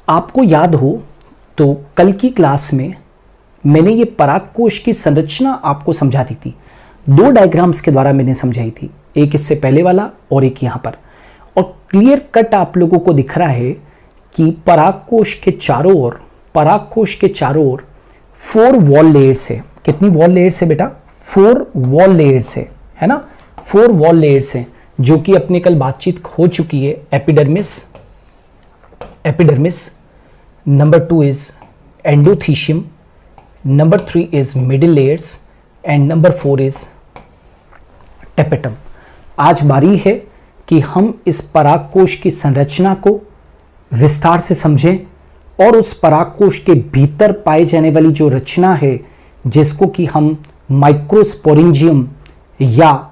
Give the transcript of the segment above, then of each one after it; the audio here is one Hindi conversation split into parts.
आपको याद हो तो कल की क्लास में मैंने ये परागकोश की संरचना आपको समझा दी थी। दो डायग्राम्स के द्वारा मैंने समझाई थी, एक इससे पहले वाला और एक यहाँ पर। और क्लियर कट आप लोगों को दिख रहा है कि परागकोश के चारों ओर 4 वॉल लेयर्स है। कितनी वॉल लेयर्स है बेटा? 4 वॉल लेयर्स है ना। 4 वॉल लेयर्स हैं जो कि अपने कल बातचीत हो चुकी है। Epidermis, number 2 is endothecium, number 3 is middle layers and number 4 is tapetum. आज बारी है कि हम इस परागकोश की संरचना को विस्तार से समझें और उस परागकोश के भीतर पाए जाने वाली जो रचना है जिसको कि हम माइक्रोस्पोरेंजियम या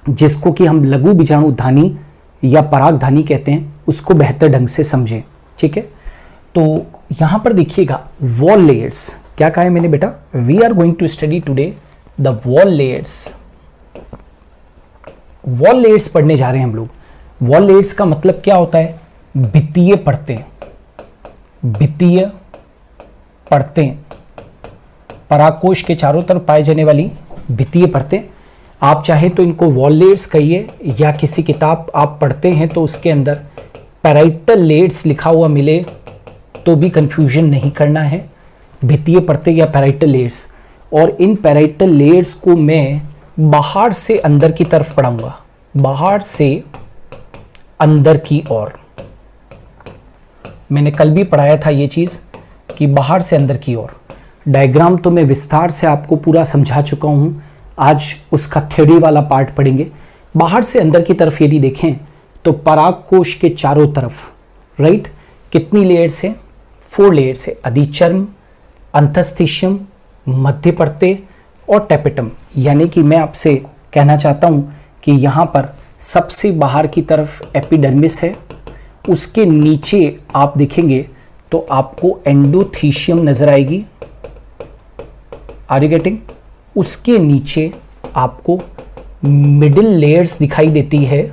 जिसको कि हम लघु बीजाणुधानी या परागधानी कहते हैं, उसको बेहतर ढंग से समझें। ठीक है, तो यहां पर देखिएगा वॉल लेयर्स। क्या कहा है मैंने बेटा? We are going to study today the wall layers. Wall layers पढ़ने जा रहे हैं हम लोग। वॉल लेयर्स का मतलब क्या होता है? भित्तीय परतें, परागकोश के चारों तरफ पाए जाने वाली भित्तीय परतें। आप चाहे तो इनको वॉल लेयर्स कहिए, या किसी किताब आप पढ़ते हैं तो उसके अंदर पैराइटल लेयर्स लिखा हुआ मिले तो भी कंफ्यूजन नहीं करना है। भित्तीय परतें या पैराइटल लेयर्स, और इन पैराइटल लेयर्स को मैं बाहर से अंदर की तरफ पढ़ाऊंगा, बाहर से अंदर की ओर। मैंने कल भी पढ़ाया था ये चीज कि बाहर से अंदर की ओर। डायग्राम तो मैं विस्तार से आपको पूरा समझा चुका हूं, आज उसका थ्योरी वाला पार्ट पढ़ेंगे। बाहर से अंदर की तरफ यदि देखें तो परागकोश के चारों तरफ, राइट, कितनी लेयर्स है? 4 लेयर्स है। अधिचर्म, अंतस्थीशियम, मध्य परते और टेपेटम। यानी कि मैं आपसे कहना चाहता हूं कि यहां पर सबसे बाहर की तरफ एपिडर्मिस है, उसके नीचे आप देखेंगे तो आपको एंडोथीशियम नजर आएगी। Are you getting? उसके नीचे आपको मिडिल लेयर्स दिखाई देती है,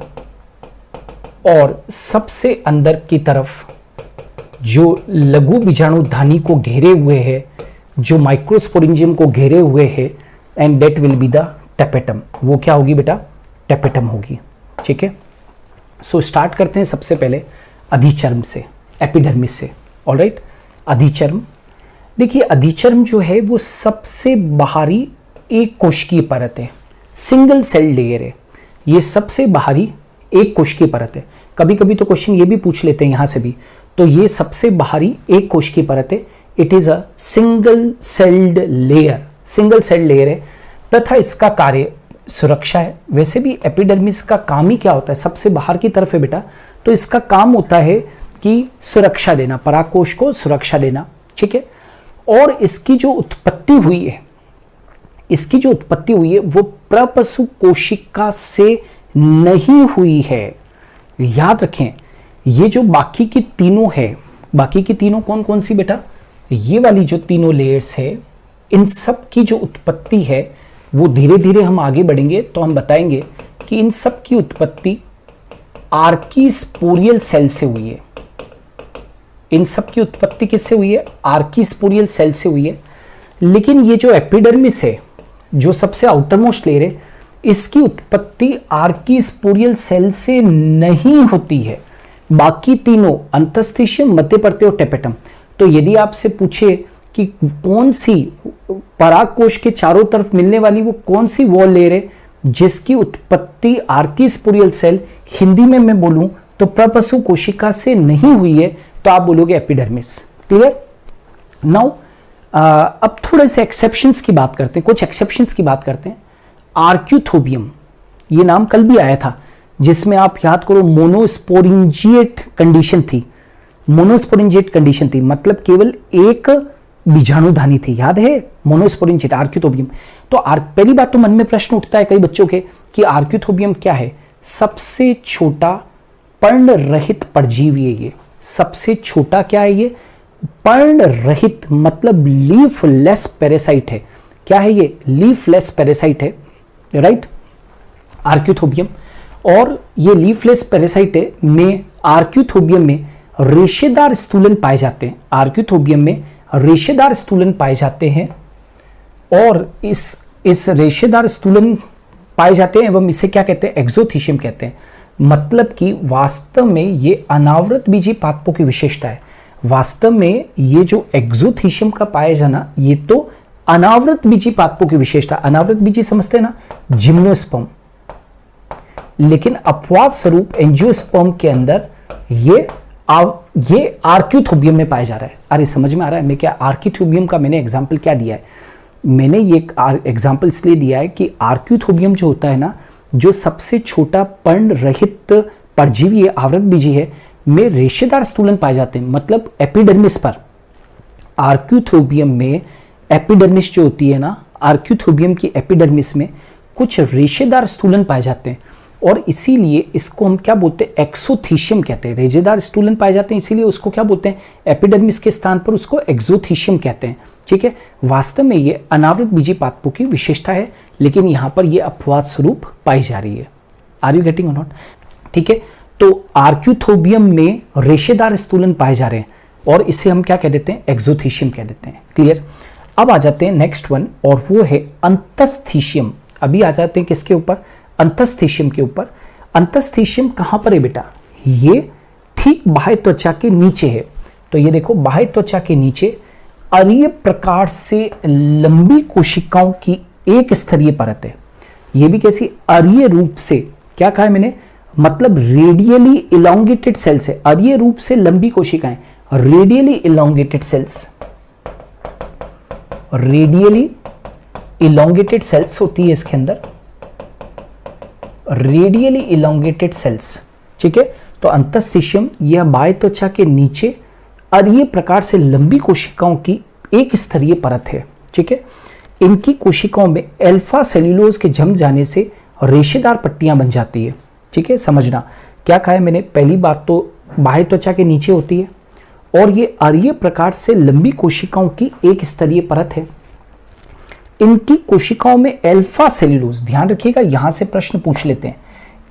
और सबसे अंदर की तरफ जो लघु बीजाणुधानी को घेरे हुए है, जो माइक्रोस्पोरेंजियम को घेरे हुए है, and that will be the tapetum. वो क्या होगी बेटा? टेपेटम होगी। ठीक है, सो स्टार्ट करते हैं सबसे पहले अधिचर्म से, एपिडर्मिस से। ऑलराइट, अधिचर्म। देखिए, अधिचर्म जो है वो सबसे बाहरी एक कोशिकीय परत है, सिंगल सेल लेयर है। ये सबसे बाहरी एक कोशिकीय परत है। कभी कभी तो क्वेश्चन ये भी पूछ लेते हैं यहां से भी, तो ये सबसे बाहरी एक कोशिकीय परत है। It is a single celled layer, single cell layer है, तथा इसका कार्य सुरक्षा है। वैसे भी एपिडर्मिस का काम ही क्या होता है? सबसे बाहर की तरफ है बेटा, तो इसका काम होता है कि सुरक्षा देना, परागकोश को सुरक्षा देना। ठीक है, और इसकी जो उत्पत्ति हुई है वो प्रपशु कोशिका से नहीं हुई है। याद रखें, ये जो बाकी की तीनों है, बाकी की तीनों कौन कौन सी बेटा? ये वाली जो तीनों लेयर्स है, इन सब की जो उत्पत्ति है वो धीरे धीरे हम आगे बढ़ेंगे तो हम बताएंगे कि इन सब की उत्पत्ति आर्कीस्पोरियल सेल से हुई है। इन सब की उत्पत्ति किससे हुई है? आर्कीस्पोरियल सेल से हुई है। लेकिन ये जो एपिडर्मिस है, जो सबसे आउटरमोस्ट लेयर है, इसकी उत्पत्ति आर्कीस्पोरियल सेल से नहीं होती है। बाकी तीनों, अंतस्थीशियम, मध्य परते और टेपेटम। तो यदि आपसे पूछे कि कौन सी परागकोश के चारों तरफ मिलने वाली वो कौन सी वॉल लेयर है जिसकी उत्पत्ति आर्कीस्पोरियल सेल, हिंदी में मैं बोलूं तो प्रपशु कोशिका से नहीं हुई है, तो आप बोलोगे एपिडर्मिस। क्लियर? नाउ अब थोड़े से एक्सेप्शंस की बात करते हैं, कुछ एक्सेप्शंस की बात करते हैं। आर्क्यूथोबियम, ये नाम कल भी आया था, जिसमें आप याद करो मोनोस्पोरेंजिएट कंडीशन थी। मोनोस्पोरेंजिएट कंडीशन थी मतलब केवल एक बीजाणुधानी थी। याद है? मोनोस्पोरेंजिएट, आर्क्यूथोबियम। तो पहली बात तो मन में प्रश्न उठता है कई बच्चों के कि आर्क्यूथोबियम क्या है? सबसे छोटा पर्ण रहित परजीवी है ये। सबसे छोटा क्या है ये? पर्ण रहित, मतलब लीफलेस पैरासाइट है। क्या है ये? लीफलेस पैरासाइट है, राइट, आर्क्यूथोबियम। और ये लीफलेस पैरासाइट है में, आर्क्यूथोबियम में रेशेदार स्थूलन पाए जाते हैं, आर्क्योथोबियम में रेशेदार स्थूलन पाए जाते हैं, और इस रेशेदार स्थूलन पाए जाते हैं एवं इसे क्या कहते हैं, एक्सोथीशियम कहते हैं। मतलब कि वास्तव में ये अनावृत बीजी पादपों की विशेषता है। वास्तव में ये जो एक्सोथीशियम का पाया जाना, ये तो अनावृत बीजी पादपों की विशेषता। अनावृत बीजी समझते हैं ना, जिम्नोस्पर्म, लेकिन अपवाद स्वरूप एंजियोस्पर्म के अंदर ये आर्क्योथोबियम में पाया जा रहा है। अरे समझ में आ रहा है मैं क्या आर्क्योथोबियम का मैंने एग्जाम्पल क्या दिया है? मैंने ये एग्जाम्पल इसलिए दिया है कि आर्क्योथोबियम जो होता है ना, जो सबसे छोटा पर्ण रहित परजीवी है, आवृत बीजी है, में रेशेदार स्थूलन पाए जाते हैं। मतलब एपिडर्मिस पर, आर्क्योथोबियम में एपिडर्मिस जो होती है ना, आर्क्योथोबियम की एपिडर्मिस में कुछ रेशेदार स्थूलन पाए जाते हैं, और इसीलिए इसको हम क्या बोलते हैं, एक्सोथीशियम कहते हैं। रेशेदार स्थूलन पाए जाते हैं, इसीलिए उसको क्या बोलते हैं, एपिडर्मिस के स्थान पर उसको एक्सोथीशियम कहते हैं। ठीक है, वास्तव में ये अनावृत बीजी पादपों की विशेषता है, लेकिन यहां पर ये अपवाद स्वरूप पाई जा रही है। आर यू गेटिंग और नॉट? ठीक है, तो आर्क्योथोबियम में रेशेदार स्थूलन पाए जा रहे हैं, और इसे हम क्या कह देते हैं, एक्सोथीशियम कह देते हैं। क्लियर? अब आ जाते हैं नेक्स्ट वन, और वो है अंतस्थीशियम। अभी आ जाते हैं किसके ऊपर, अंतस्थीशियम के ऊपर। अंतस्थीशियम कहां पर है बेटा? ये ठीक बाह्य त्वचा के नीचे है। तो ये देखो, बाह्य त्वचा के नीचे अरीय प्रकार से लंबी कोशिकाओं की एक स्तरीय परत है। ये भी कैसी, अरीय रूप से, क्या कहा है मैंने, मतलब रेडियली इलोंगेटेड सेल्स है। अरीय रूप से लंबी कोशिकाएं, radially elongated cells, radially elongated cells होती है इसके अंदर, रेडियली इलोंगेटेड सेल्स। ठीक है, तो अंतस्थीशियम यह बाह्य त्वचा के नीचे अरीय प्रकार से लंबी कोशिकाओं की एक स्तरीय परत है। ठीक है, इनकी कोशिकाओं में अल्फा सेल्यूलोज के जम जाने से रेशेदार पट्टियां बन जाती है। ठीक है, समझना क्या कहा है मैंने, पहली बात तो बाह्य त्वचा के नीचे होती है, और ये अरीय प्रकार से लंबी कोशिकाओं की एक स्तरीय परत है। इनकी कोशिकाओं में अल्फा सेल्यूलोज, ध्यान रखिएगा यहां से प्रश्न पूछ लेते हैं,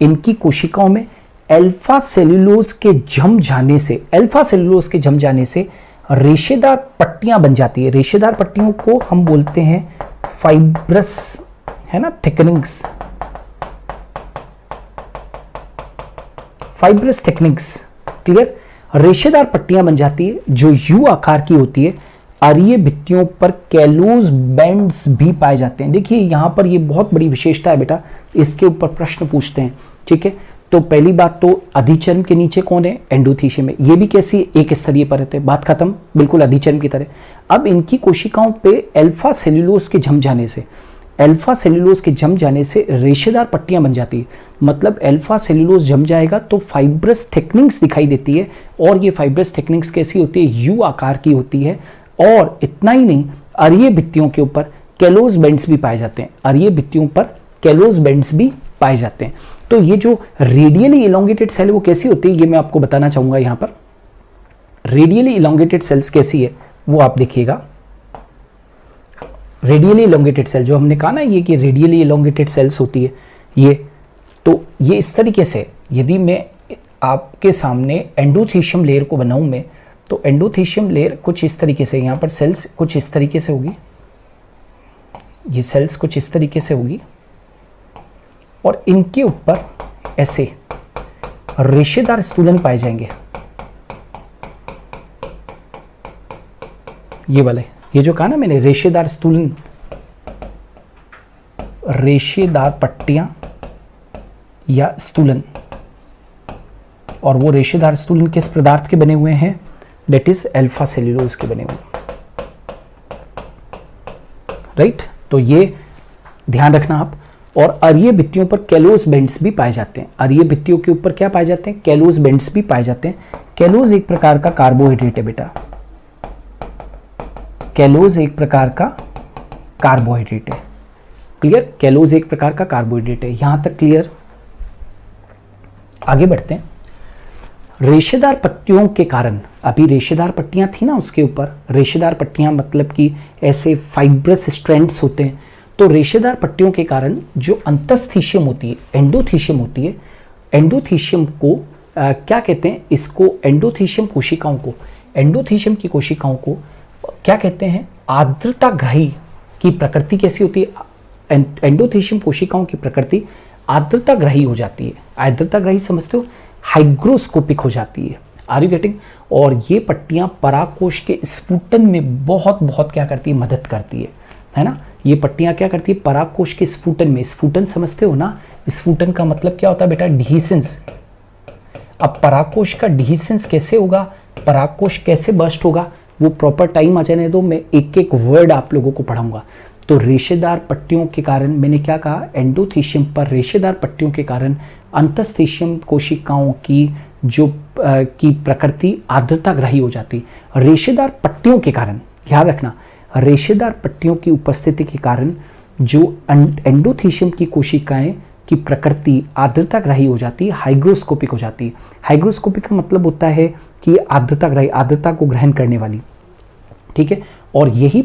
इनकी कोशिकाओं में अल्फा सेल्यूलोज के जम जाने से, अल्फा सेल्यूलोज के जम जाने से रेशेदार पट्टियां बन जाती है। रेशेदार पट्टियों को हम बोलते हैं फाइब्रस, है ना, थिकनिंग्स, फाइब्रस थिकनिंग्स। क्लियर? रेशेदार पट्टियां बन जाती है जो यू आकार की होती है। अरीय भित्तियों पर कैलोज बैंड्स भी पाए जाते हैं। देखिए यहां पर ये बहुत बड़ी विशेषता है बेटा, इसके ऊपर प्रश्न पूछते हैं। ठीक है, तो पहली बात तो अधिचर्म के नीचे कौन है, एंडोथीशियम है। ये भी कैसी, एक स्तरीय परत है, बात खत्म, बिल्कुल अधिचर्म की तरह। अब इनकी कोशिकाओं पे अल्फा सेल्यूलोज के जम जाने से, अल्फा सेल्यूलोज के जम जाने से रेशेदार पट्टियां बन जाती है। मतलब अल्फा सेल्यूलोज जम जाएगा तो फाइब्रस थिकनिंग्स दिखाई देती है, और ये फाइब्रस थिकनिंग्स कैसी होती है, यू आकार की होती है। और इतना ही नहीं, अरीय भित्तियों के ऊपर कैलोज बैंड्स भी पाए जाते हैं, अरीय भित्तियों पर कैलोज बैंड्स भी पाए जाते हैं। तो ये जो रेडियली इलोंगेटेड सेल वो कैसी होती है, ये मैं आपको बताना चाहूंगा। यहां पर रेडियली इलोंगेटेड सेल्स कैसी है वो आप देखिएगा। रेडियली इलोंगेटेड सेल जो हमने कहा ना, ये कि रेडियली इलोंगेटेड सेल्स होती है ये, तो ये इस तरीके से, यदि मैं आपके सामने एंडोथीशियम लेयर को बनाऊं मैं, तो एंडोथीशियम लेयर कुछ इस तरीके से, यहां पर सेल्स कुछ इस तरीके से होगी, ये सेल्स कुछ इस तरीके से होगी, और इनके ऊपर ऐसे रेशेदार स्थूलन पाए जाएंगे। ये वाले, ये जो कहा ना मैंने, रेशेदार स्थूलन, रेशेदार पट्टियां या स्थूलन, और वो रेशेदार स्थूलन किस पदार्थ के बने हुए हैं, डेट इज अल्फा सेल्यूलोज के बने हुए। राइट, तो ये ध्यान रखना आप। और अरीय भित्तियों पर कैलोज बेंड्स भी पाए जाते हैं। अरीय भित्तियों के ऊपर क्या पाए जाते हैं, कैलोज बेंड्स भी पाए जाते हैं। कैलोज एक प्रकार का कार्बोहाइड्रेट है बेटा, कैलोज एक प्रकार का कार्बोहाइड्रेट है। क्लियर? कैलोज एक प्रकार का कार्बोहाइड्रेट है, यहां तक क्लियर? आगे बढ़ते हैं। रेशेदार पट्टियों के कारण, अभी रेशेदार पट्टियां थी ना उसके ऊपर, रेशेदार पट्टियां मतलब कि ऐसे फाइब्रस स्ट्रैंड्स होते हैं। तो रेशेदार पट्टियों के कारण जो अंतस्थीशियम होती है, एंडोथीशियम होती है, एंडोथीशियम को क्या कहते हैं इसको, एंडोथीशियम कोशिकाओं को, एंडोथीशियम की कोशिकाओं को क्या कहते हैं, आर्द्रताग्राही की प्रकृति कैसी होती है, एंडोथीशियम कोशिकाओं की प्रकृति आर्द्रताग्राही हो जाती है। आर्द्रताग्राही समझते हो, हाइग्रोस्कोपिक हो जाती है। Are you getting? और ये पट्टियां परागकोश के स्फुटन में बहुत बहुत क्या करती है, मदद करती है ना। ये पट्टियां क्या करती है, परागकोश के स्फुटन में, स्फुटन समझते हो ना, स्फुटन का मतलब क्या होता है बेटा, डिहिसेंस। अब परागकोश का डिहिसेंस कैसे होगा, परागकोश कैसे बर्स्ट होगा, वो प्रॉपर टाइम आ जाने दो, मैं एक एक वर्ड आप लोगों को पढ़ाऊंगा। तो रेशेदार पट्टियों के कारण, मैंने क्या कहा, एंडोथीशियम पर रेशेदार पट्टियों के कारण अंतस्थीशियम कोशिकाओं की जो की प्रकृति आर्द्रताग्राही हो जाती। रेशेदार पट्टियों के कारण, याद रखना, रेशेदार पट्टियों की उपस्थिति के कारण जो एंडोथीशियम की कोशिकाएं की प्रकृति आर्द्रताग्राही हो जाती है, हाइग्रोस्कोपिक हो जाती है। हाइग्रोस्कोपिक का मतलब होता है कि आर्द्रताग्राही, आर्द्रता को ग्रहण करने वाली, ठीक है। और यही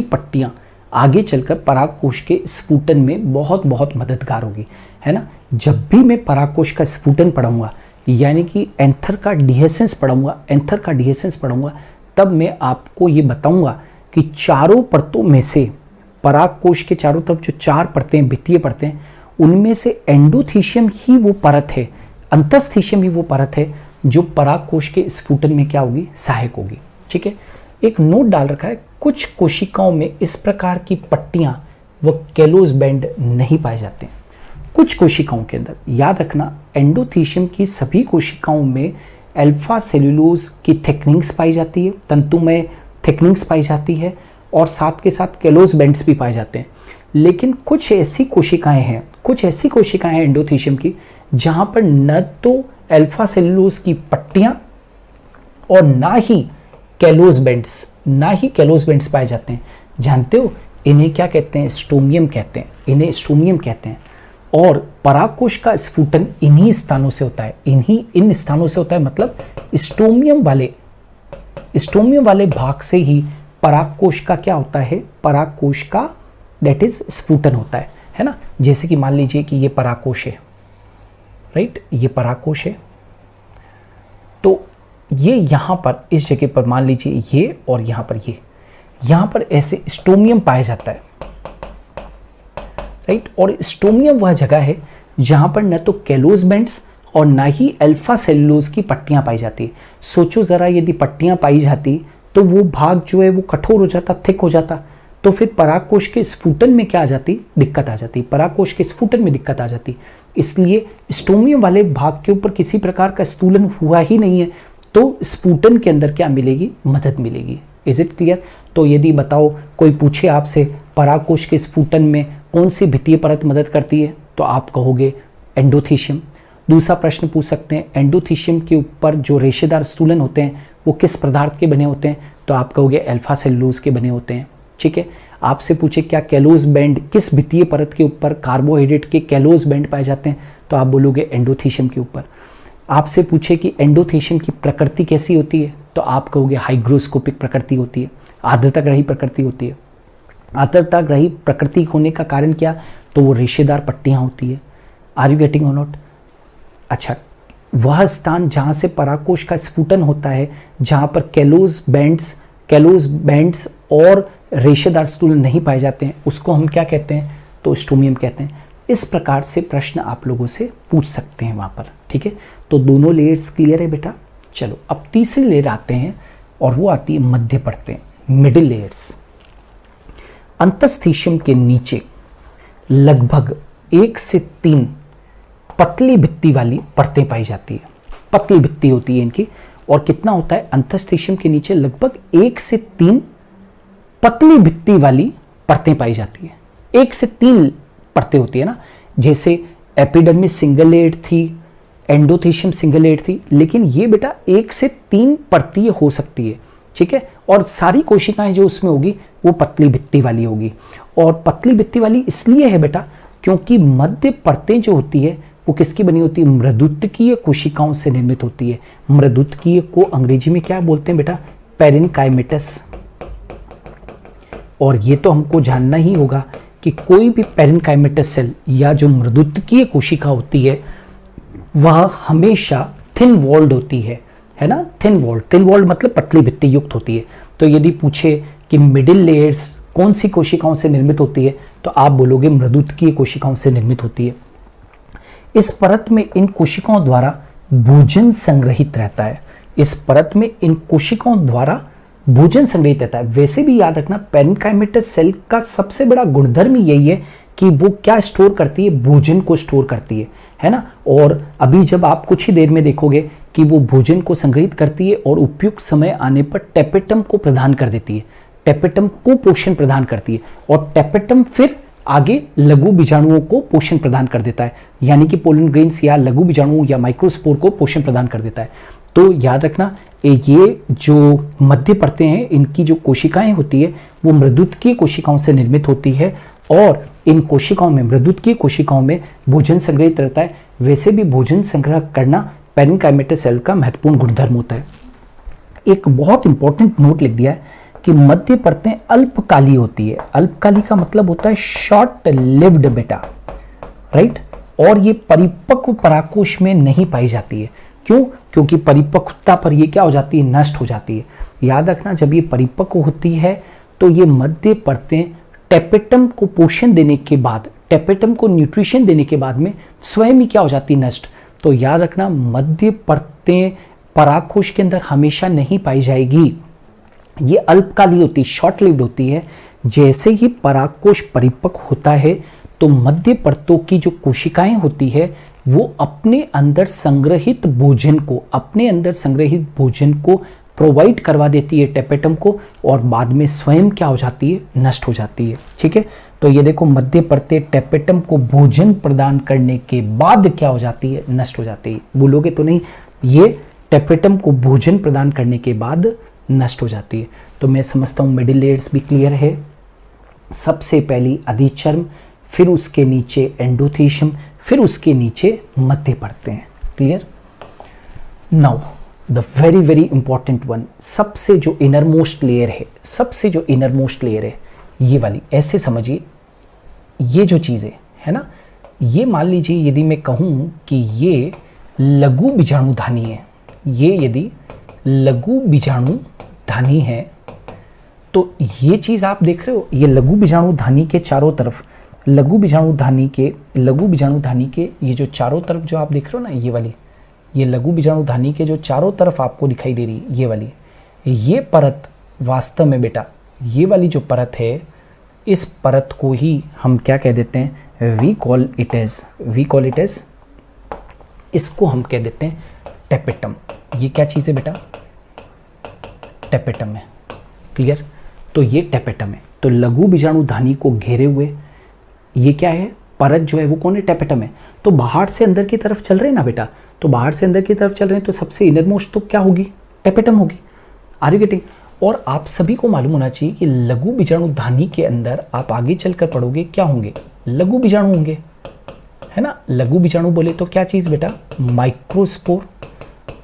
पट्टियां आगे चलकर परागकोश के स्फुटन में बहुत बहुत मददगार होगी, है ना। जब भी मैं परागकोश का स्फुटन पढ़ाऊंगा, यानी कि एंथर का डिहेसेंस पढ़ाऊंगा, तब मैं आपको ये बताऊंगा कि चारों परतों में से, परागकोश के चारों तरफ जो 4 परतें, भित्तीय परतें, उनमें से एंडोथीशियम ही वो परत है, अंतस्थीशियम ही वो परत है जो परागकोश के स्फुटन में क्या होगी, सहायक होगी, ठीक है। एक नोट डाल रखा है, कुछ कोशिकाओं में इस प्रकार की पट्टियां व कैलोज बैंड नहीं पाए जाते हैं। कुछ कोशिकाओं के अंदर, याद रखना, एंडोथीशियम की सभी कोशिकाओं में अल्फा सेल्यूलोज की थिकनिंग्स पाई जाती है, तंतुमय थिकनिंग्स पाई जाती है, और साथ के साथ कैलोज बैंड्स भी पाए जाते हैं। लेकिन कुछ ऐसी कोशिकाएं हैं एंडोथीशियम की, जहां पर न तो अल्फा सेल्यूलोज की पट्टियां और ना ही कैलोज बैंड्स पाए जाते हैं। जानते हो इन्हें क्या कहते हैं, स्टोमियम कहते हैं। और परागकोश का स्फुटन इन्हीं स्थानों से होता है, इन स्थानों से होता है, मतलब स्टोमियम वाले भाग से ही परागकोश का क्या होता है, परागकोश का दैट इज स्फुटन होता है ना। जैसे कि मान लीजिए कि ये परागकोश है, राइट, ये परागकोश है, तो ये यहां पर इस जगह पर मान लीजिए ये, और यहां पर ऐसे स्टोमियम पाया जाता है, राइट। और स्टोमियम वह जगह है जहां पर न तो कैलोज बैंड्स और ना ही अल्फा सेल्यूलोज की पट्टियां पाई जाती है। सोचो जरा, यदि पट्टियां पाई जाती तो वो भाग जो है वो कठोर हो जाता, थिक हो जाता, तो फिर परागकोश के स्फुटन में क्या आ जाती, दिक्कत आ जाती, परागकोश के स्फुटन में दिक्कत आ जाती। इसलिए स्टोमियम वाले भाग के ऊपर किसी प्रकार का स्तूलन हुआ ही नहीं है, तो स्फुटन के अंदर क्या मिलेगी, मदद मिलेगी। Is it clear? तो यदि बताओ, कोई पूछे आपसे परागकोश के स्फुटन में कौन सी भित्तीय परत मदद करती है, तो आप कहोगे एंडोथीशियम। दूसरा प्रश्न पूछ सकते हैं, एंडोथीशियम के ऊपर जो रेशेदार स्तूलन होते हैं वो किस पदार्थ के बने होते हैं, तो आप कहोगे अल्फा सेल्यूलोज के बने होते हैं, ठीक है। आपसे पूछे क्या कैलोज बैंड, किस भित्तीय परत के ऊपर कार्बोहाइड्रेट के कैलोज बैंड पाए जाते हैं, तो आप बोलोगे एंडोथीशियम के ऊपर। आपसे पूछे कि एंडोथीशियम की प्रकृति कैसी होती है, तो आप कहोगे हाइग्रोस्कोपिक प्रकृति होती है, आर्द्रताग्राही प्रकृति होती है। आर्द्रताग्राही प्रकृति होने का कारण क्या, तो वो रेशेदार पट्टियां होती है। आर यू गेटिंग और नॉट? अच्छा, वह स्थान जहां से परागकोश का स्फुटन होता है, जहां पर कैलोज बैंड्स और रेशेदार स्तूल नहीं पाए जाते हैं, उसको हम क्या कहते हैं, तो स्टोमियम कहते हैं। इस प्रकार से प्रश्न आप लोगों से पूछ सकते हैं वहां पर, ठीक है। तो दोनों लेयर्स क्लियर है बेटा। चलो अब तीसरी लेयर आते हैं, और वो आती है मध्य परतें, मिडिल लेयर्स। अंतस्थीशियम के नीचे लगभग 1 से 3 पतली भित्ति वाली परतें पाई जाती है, पतली भित्ति होती है इनकी। और कितना होता है, अंतस्थीशियम के नीचे लगभग 1 से 3 पतली भित्ति वाली परतें पाई जाती है। 1 से 3 परतें होती है ना, जैसे एपिडर्मिस सिंगल लेयर्ड थी, एंडोथीशियम सिंगल लेयर्ड थी, लेकिन ये बेटा 1 से 3 परतीय हो सकती है, ठीक है। और सारी कोशिकाएं जो उसमें होगी वो पतली भित्ति वाली होगी। और पतली भित्ति वाली इसलिए है बेटा क्योंकि मध्य परतें जो होती है वो किसकी बनी होती है, मृदुतकीय कोशिकाओं से निर्मित होती है। मृदुतकीय को अंग्रेजी में क्या बोलते हैं बेटा, पेरेन्काइमेटस। और ये तो हमको जानना ही होगा कि कोई भी पेरेन्काइमेटस सेल या जो मृदुतकीय कोशिका होती है वह हमेशा थिन वॉल्ड होती है ना। थिन वॉल्ड मतलब पतली भित्ति युक्त होती है। तो यदि पूछे कि मिडिल लेयर्स कौन सी कोशिकाओं से निर्मित होती है, तो आप बोलोगे मृदुतकीय कोशिकाओं से निर्मित होती है। इस परत में इन कोशिकाओं द्वारा भोजन संग्रहित रहता है। इस परत में इन कोशिकाओं द्वारा भोजन संग्रहित रहता है। वैसे भी याद रखना, पेरेन्काइमेटस सेल का सबसे बड़ा गुणधर्म यही है कि वो क्या स्टोर करती है, भोजन को स्टोर करती है ना। और अभी जब आप कुछ ही देर में देखोगे कि वो भोजन को संग्रहित करती है और उपयुक्त समय आने पर टेपेटम को प्रदान कर देती है। टेपेटम को पोषण प्रदान करती है और टेपेटम फिर आगे लघु बीजाणुओं को पोषण प्रदान कर देता है, यानी कि पोलन ग्रेन्स या लघु बीजाणुओं या माइक्रोस्पोर को पोषण प्रदान कर देता है। तो याद रखना, ये जो मध्य परतें हैं, इनकी जो कोशिकाएं होती है वो मृदुतकीय कोशिकाओं से निर्मित होती है और इन कोशिकाओं में, मृदुतकीय कोशिकाओं में भोजन संग्रहित रहता है। वैसे भी भोजन संग्रह करना पेरेन्काइमेटस सेल का महत्वपूर्ण गुणधर्म होता है। एक बहुत इंपॉर्टेंट नोट लिख दिया है कि मध्य परतें अल्पकाली होती है। अल्पकाली का मतलब होता है शॉर्ट लिव्ड बेटा, राइट। और ये परिपक्व परागकोश में नहीं पाई जाती है। क्यों? क्योंकि परिपक्वता पर ये क्या हो जाती है, नष्ट हो जाती है। याद रखना, जब ये परिपक्व होती है तो ये मध्य परतें टेपेटम को पोषण देने के बाद, टेपेटम को न्यूट्रिशन देने के बाद में स्वयं ही क्या हो जाती है, नष्ट। तो याद रखना, मध्य परतें परागकोश के अंदर हमेशा नहीं पाई जाएगी। ये अल्पकाली होती है, शॉर्ट लिव्ड होती है। जैसे ही परागकोश परिपक्व होता है तो मध्य परतों की जो कोशिकाएं होती है वो अपने अंदर संग्रहित भोजन को प्रोवाइड करवा देती है टेपेटम को और बाद में स्वयं क्या हो जाती है, नष्ट हो जाती है। ठीक है, तो ये देखो, मध्य परतें टेपेटम को भोजन प्रदान करने के बाद क्या हो जाती है, नष्ट हो जाती है। बोलोगे तो नहीं, ये टेपेटम को भोजन प्रदान करने के बाद नष्ट हो जाती है। तो मैं समझता हूँ मिडिल लेयर्स भी क्लियर है। सबसे पहली अधिचर्म, फिर उसके नीचे एंडोथीशियम, फिर उसके नीचे मध्य परतें हैं। Clear? Now the very very important one, सबसे जो इनरमोस्ट लेयर है, ये वाली, ऐसे समझिए, ये जो चीज़ें है ना, ये मान लीजिए यदि मैं कहूँ कि ये लघु बीजाणुधानी है, ये यदि लघु बीजाणुधानी है, तो ये चीज़ आप देख रहे हो, ये लघु बीजाणुधानी के चारों तरफ, लघु बीजाणुधानी के ये जो चारों तरफ जो आप देख रहे हो ना, ये वाली, ये लघु बीजाणुधानी के जो चारों तरफ आपको दिखाई दे रही, ये वाली, ये परत वास्तव में बेटा, ये वाली जो परत है, इस परत को ही हम क्या कह देते हैं, वी कॉल इट एज, इसको हम कह देते हैं टेपेटम। ये क्या चीज़ है बेटा, टेपेटम है। क्लियर? तो ये टेपेटम है। तो लघु बीजाणुधानी को घेरे हुए ये क्या है, परत जो है वो कौन है, टेपेटम है। तो बाहर से अंदर की तरफ चल रहे हैं ना बेटा, तो बाहर से अंदर की तरफ चल रहे हैं, तो सबसे इनरमोस्ट तो क्या होगी, टेपेटम होगी। Are you getting? और आप सभी को मालूम होना चाहिए कि लघु बीजाणुधानी के अंदर आप आगे चलकर पढ़ोगे क्या होंगे, लघु बीजाणु होंगे, है ना। लघु बीजाणु बोले तो क्या चीज़ बेटा, माइक्रोस्पोर।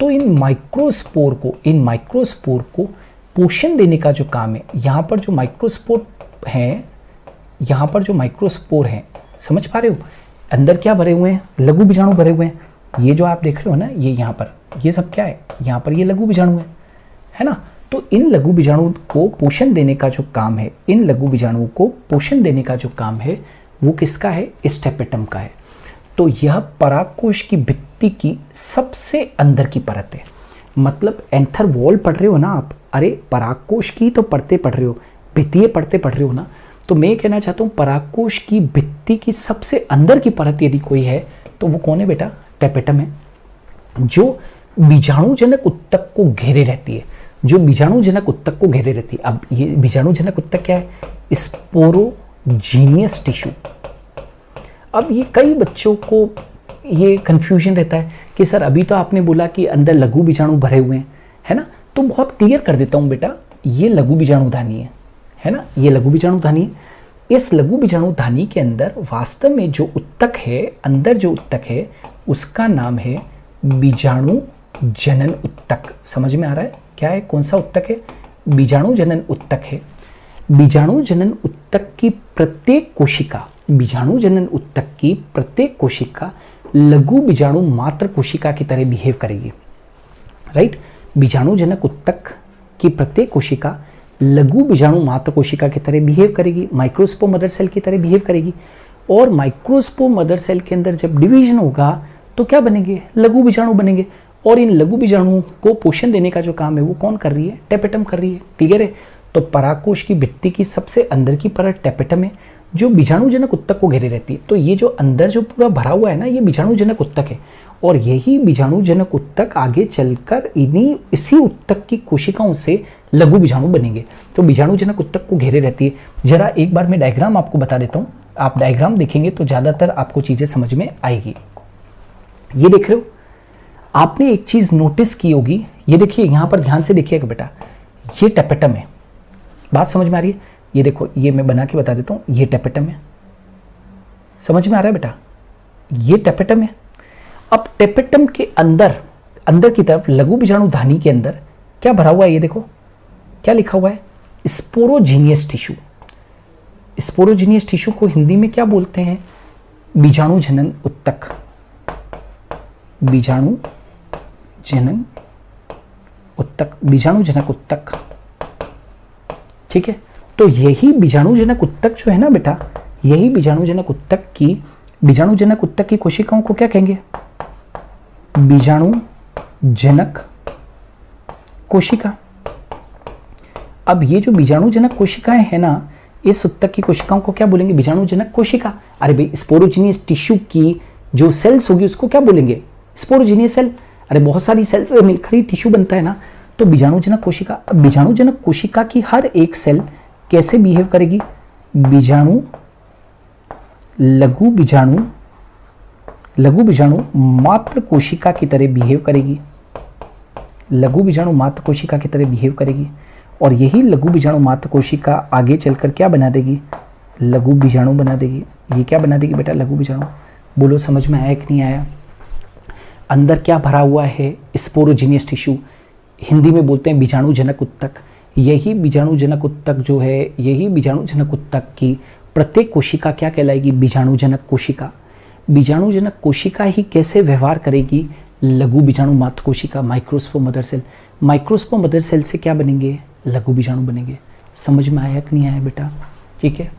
तो इन माइक्रोस्पोर को पोषण देने का जो काम है, यहाँ पर जो माइक्रोस्पोर हैं, समझ पा रहे हो, अंदर क्या भरे हुए हैं, लघु बीजाणु भरे हुए हैं। ये जो आप देख रहे हो ना, ये यहाँ पर, ये सब क्या है, यहाँ पर ये लघु बीजाणु है ना। तो इन लघु बीजाणु को पोषण देने का जो काम है, वो किसका है, इस टेपेटम का है। तो यह परागकोश की भित्ति की सबसे अंदर की परत है। मतलब एंथर वॉल पढ़ रहे हो ना आप, अरे परागकोश की तो परतें पढ़ रहे हो, भित्तीय परतें पढ़ रहे हो ना, तो मैं कहना चाहता हूँ परागकोश की भित्ति की सबसे अंदर की परत यदि कोई है तो वो कौन है बेटा, टेपेटम है, जो बीजाणुजनक उत्तक को घेरे रहती है, अब ये बीजाणुजनक उत्तक क्या है, स्पोरोजीनियस टिश्यू। अब ये कई बच्चों को ये कंफ्यूजन रहता है कि सर अभी तो आपने बोला कि अंदर लघु बीजाणु भरे हुए हैं, है ना। तो बहुत क्लियर कर देता हूँ बेटा, ये लघु बीजाणुधानी है ना, ये लघु बीजाणुधानी है। इस लघु बीजाणुधानी के अंदर वास्तव में जो उत्तक है, अंदर जो उत्तक है, उसका नाम है बीजाणु जनन उत्तक। समझ में आ रहा है क्या है, कौन सा उत्तक है, बीजाणु जनन उत्तक है। बीजाणु जनन उत्तक की प्रत्येक कोशिका लघु बीजाणु मात्र कोशिका की तरह बिहेव करेगी, राइट। बीजाणुजनक उत्तक की प्रत्येक कोशिका लघु बीजाणु मात्र कोशिका की तरह बिहेव करेगी, माइक्रोस्पोर मदर सेल की तरह बिहेव करेगी। और माइक्रोस्पोर मदर सेल के अंदर जब डिवीजन होगा तो क्या बनेंगे, लघु बीजाणु बनेंगे। और इन लघु बीजाणुओं को पोषण देने का जो काम है वो कौन कर रही है, टेपेटम कर रही है, क्लियर है। तो परागकोश की भित्ति की सबसे अंदर की परत टेपेटम है जो बीजाणुजनक उत्तक को घेरे रहती है। तो ये जो अंदर जो पूरा भरा हुआ है ना, ये बीजाणुजनक उत्तक है। और यही बीजाणुजनक उत्तक आगे चलकर इसी उत्तक की कोशिकाओं से लघु बीजाणु बनेंगे। तो बीजाणुजनक उत्तक को घेरे रहती है। जरा एक बार मैं डायग्राम आपको बता देता हूँ, आप डायग्राम देखेंगे तो ज्यादातर आपको चीजें समझ में आएगी। ये देख रहे हो, आपने एक चीज नोटिस की होगी, ये देखिए यहां पर ध्यान से देखिएगा बेटा, ये टेपेटम है, बात समझ में आ रही है। ये देखो, ये मैं बना के बता देता हूं, ये टेपेटम है, समझ में आ रहा है बेटा, ये टेपेटम है। अब टेपेटम के अंदर की तरफ लघु बीजाणु धानी के अंदर क्या भरा हुआ है, ये देखो क्या लिखा हुआ है, स्पोरोजीनियस टिश्यू। स्पोरोजीनियस टिश्यू को हिंदी में क्या बोलते हैं, बीजाणुजनन उत्तक, बीजाणुजनन उत्तक, बीजाणुजनक उत्तक, ठीक है। तो यही बीजाणुजनक उत्तक जो है ना बेटा, यही बीजाणुजनक उत्तक की कोशिकाओं को क्या कहेंगे, बीजाणुजनक कोशिका। अब ये जो बीजाणुजनक कोशिकाएं हैं ना, इस उत्तक की कोशिकाओं को क्या बोलेंगे, बीजाणुजनक कोशिका। अरे भाई, स्पोरोजीनियस टिश्यू की जो सेल्स होगी उसको क्या बोलेंगे, स्पोरोजीनियस सेल। अरे बहुत सारी सेल्स से मिलकर ही टिश्यू बनता है ना, तो बीजाणुजनक कोशिका। अब बीजाणुजनक कोशिका की हर एक सेल कैसे बिहेव करेगी, लघु बीजाणु मात्र कोशिका की तरह बिहेव करेगी, लघु बीजाणु मात्र कोशिका की तरह बिहेव करेगी। और यही लघु बीजाणु मात्र कोशिका आगे चलकर क्या बना देगी, लघु बीजाणु बना देगी। ये क्या बना देगी बेटा, लघु बीजाणु। बोलो समझ में आया कि नहीं आया। अंदर क्या भरा हुआ है, स्पोरोजीनियस टिश्यू, हिंदी में बोलते हैं बीजाणुजनक उत्तक। यही बीजाणुजनक उत्तक जो है, यही बीजाणुजनक उत्तक की प्रत्येक कोशिका क्या कहलाएगी, बीजाणुजनक कोशिका। बीजाणुजनक कोशिका ही कैसे व्यवहार करेगी, लघु बीजाणु मात्र कोशिका, microspore mother cell. Microspore mother cell से क्या बनेंगे, लघु बीजाणु बनेंगे। समझ में आया कि नहीं आया बेटा, ठीक है।